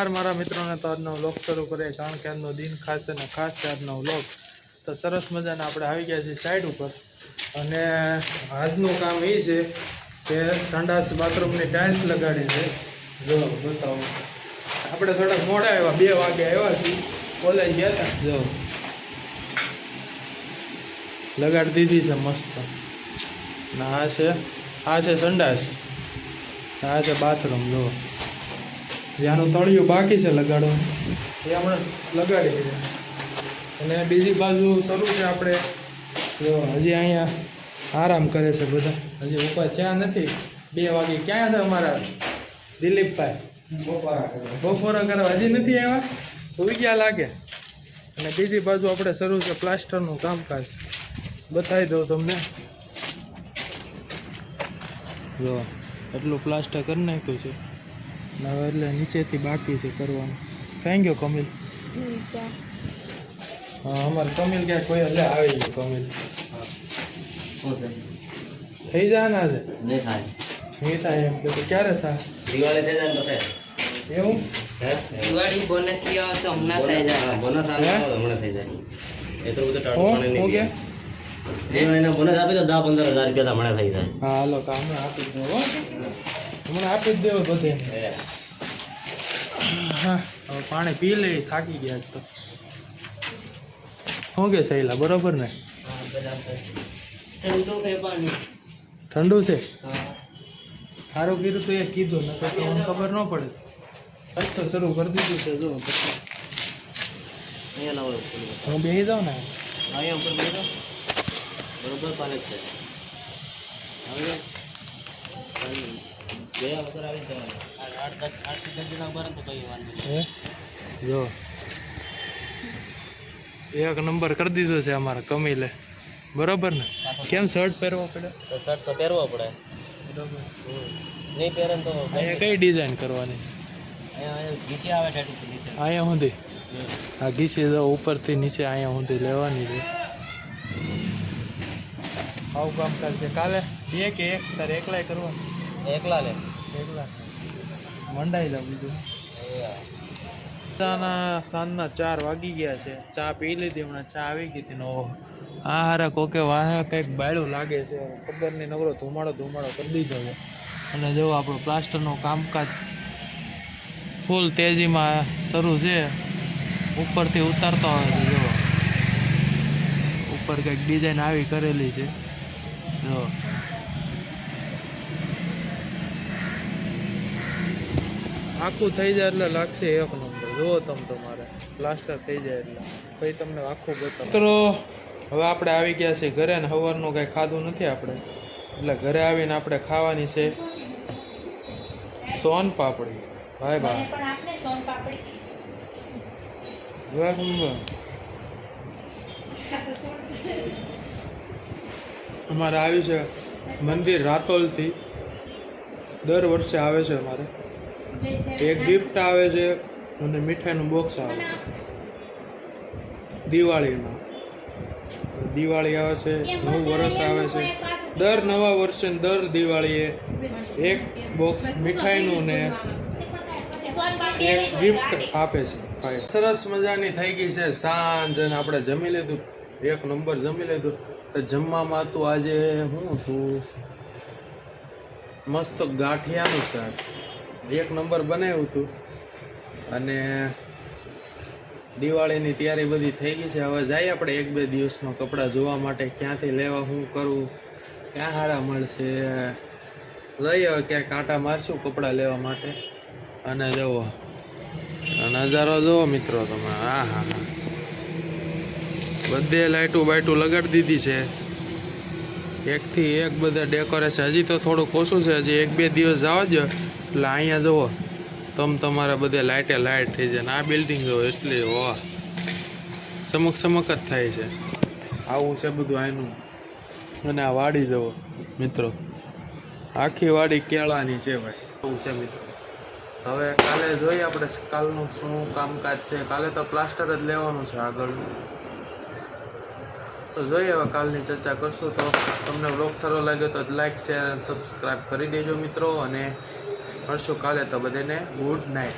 નમસ્કાર મારા મિત્રોને. તો આજનો વ્લોગ શરૂ કરીએ કારણ કે આજનો દિન ખાસ અને ખાસ છે આજનો વ્લોગ. તો સરસ મજાના આપણે આવી ગયા છીએ સાઈડ ઉપર અને આજનું કામ એ છે કે સંડાસ બાથરૂમની ટાઇલ્સ લગાડી છે. જો બતાવો, આપણે થોડાક મોડા આવ્યા, 2 વાગે આવ્યા છીએ, કોલેજ ગયા હતા. જો લગાડી દીધી છે મસ્ત. ને આ છે સંડાસ, આ છે બાથરૂમ. જો જ્યાંનું તળિયું બાકી છે લગાડવાનું એ હમણાં લગાડી દીધું. અને બીજી બાજુ શરૂ છે આપણે. જો હજી અહીંયા આરામ કરે છે બધા, હજી ઊભા થયા નથી. 2 વાગે ક્યાં હતા અમારા દિલીપભાઈ? બપોરા કરવા હજી નથી આવ્યા, સુઈ ગયા લાગે. અને બીજી બાજુ આપણે શરૂ છે પ્લાસ્ટરનું કામકાજ, બતાવી દઉં તમને. જો એટલું પ્લાસ્ટર કરી નાખ્યું છે. હવે એટલે નીચેથી બાકી છે કરવાનું. ક્યાં ગયો કમિલ? હા, અમારે કમિલ ક્યાં કોઈ એટલે આવી ગયું કમિલ. થઈ જાય ને આજે? નહીં થાય એમ કે ક્યારે થાય? દિવાળી થઈ જાય પછી એવું? દિવાળી બોનસ લેવા તો હમણાં થઈ જાય. બોનસ આવે તો હમણાં થઈ જાય. એટલું બધું ટાળું પણ નહીં. ઓકે, દિવાળીના બોનસ આપી તો 10-15 હજાર રૂપિયા હમણાં થઈ જાય. હા હાલો, તો હમણાં આપી જ દેવો, હમણાં આપી જ દેવો બધે. હા, હવે પાણી પી લઈ, થાકી ગયા તો. શું કે સહેલા, બરોબર ને? ઠંડુ છે પાણી. ઠંડુ છે? હા. સારું કીધું તો એ કીધું, ન તો મને ખબર ન પડે. આજ તો શરૂ કરી દીધું છે. જો અહીંયા લાવો હું બેસી જાઉં ને. અહીંયા ઉપર બેસો બરોબર પાલે છે. હવે ગયા વગર આવી જવાનું. 8-10 જણા ઉપર તો કઈ વાંધો નહીં. જો 1 નંબર કરી દીધો છે અમારા કમિલે, બરોબર ને? કેમ શર્ટ પહેરવો પડે? તો શર્ટ તો પહેરવો પડે. બરોબર. નહીં પહેરે તો અહીંયા કઈ ડિઝાઇન કરવાની? અહીંયા નીચે આવે ટેટુ નીચે. અહીંયા સુધી આ ઘીસી દો ઉપરથી નીચે, અહીંયા સુધી લેવાની છે. આવું કામકાજ છે. કાલે 2 કે 1 તારે એકલાય કરવાનું? એકલા લે એકલા મંડાઈ જાવ. બીજું સાંજના 4 વાગી ગયા છે. ચા પી લીધી હમણાં, ચા આવી ગઈ હતી. ઓહો, આ હારા કોકે વાહ કંઈક બાયડું લાગે છે, ખબર નહીં. નગરો ધુમાડો કરી દીધો છે. અને જો આપણું પ્લાસ્ટરનું કામકાજ ફૂલ તેજીમાં શરૂ છે. ઉપરથી ઉતારતો આવે છે. જો ઉપર કંઈક ડિઝાઇન આવી કરેલી છે. જો આખું થઈ જાય એટલે લાગશે 1 નંબર. જુઓ તમારે પ્લાસ્ટર થઈ જાય એટલે પછી તમને આખું બતાવો. મિત્રો હવે આપણે આવી ગયા છીએ ઘરે, ને સવારનું કાંઈ ખાધું નથી આપણે, એટલે ઘરે આવીને આપણે ખાવાની છે સોન પાપડી. ભાઈ અમારે આવ્યું છે મંદિર રાતોલથી. દર વર્ષે આવે છે અમારે. એક ગિફ્ટ આવે છે અને મીઠાઈનું બોક્સ આવે છે દિવાળીમાં. દિવાળી આવે છે, નવું વર્ષ આવે છે. દર નવા વર્ષે દર દિવાળીએ એક બોક્સ મીઠાઈનું ને એક ગિફ્ટ આપે છે. ભાઈ સરસ મજાની થઈ ગઈ છે સાંજ, અને આપણે જમી લીધું, 1 નંબર જમી લીધું. તો જમવામાં હતું આજે શું હતું, મસ્ત ગાંઠિયાનું શાક, 1 નંબર બનાવ્યું હતું. અને દિવાળીની તૈયારી બધી થઈ ગઈ છે. હવે જઈએ આપણે 1-2 દિવસમાં કપડાં જોવા માટે, ક્યાંથી લેવા, શું કરવું, ક્યાં સારા મળશે. જઈએ હવે ક્યાંક કાંટા મારશું કપડાં લેવા માટે. અને જુઓ નજારો જુઓ મિત્રો તમે. હા હા હા, બધે લાઇટું બાઇટું લગાડી દીધી છે, 1થી 1 બધા ડેકોરેશન. હજી તો થોડુંક ઓછું છે, હજી 1-2 દિવસ જવા દો એટલે અહીંયા જુઓ તમારે બધે લાઇટે લાઇટ થઈ જાય. ને આ બિલ્ડિંગ જુઓ એટલી વાહ, ચમક જ થાય છે. આવું છે બધું આનું. અને આ વાડી જુઓ મિત્રો, આખી વાડી કેળાની છે ભાઈ. આવું છે મિત્રો. હવે કાલે જોઈએ આપણે કાલનું શું કામકાજ છે. કાલે તો પ્લાસ્ટર જ લેવાનું છે આગળનું. તો જોઈએ હવે કાલની ચર્ચા કરશું. તો તમને વ્લોગ સારો લાગ્યો તો લાઈક, શેર અને સબસ્ક્રાઈબ કરી દેજો મિત્રો. અને મળશું કાલે. તો બધાને ગુડ નાઇટ.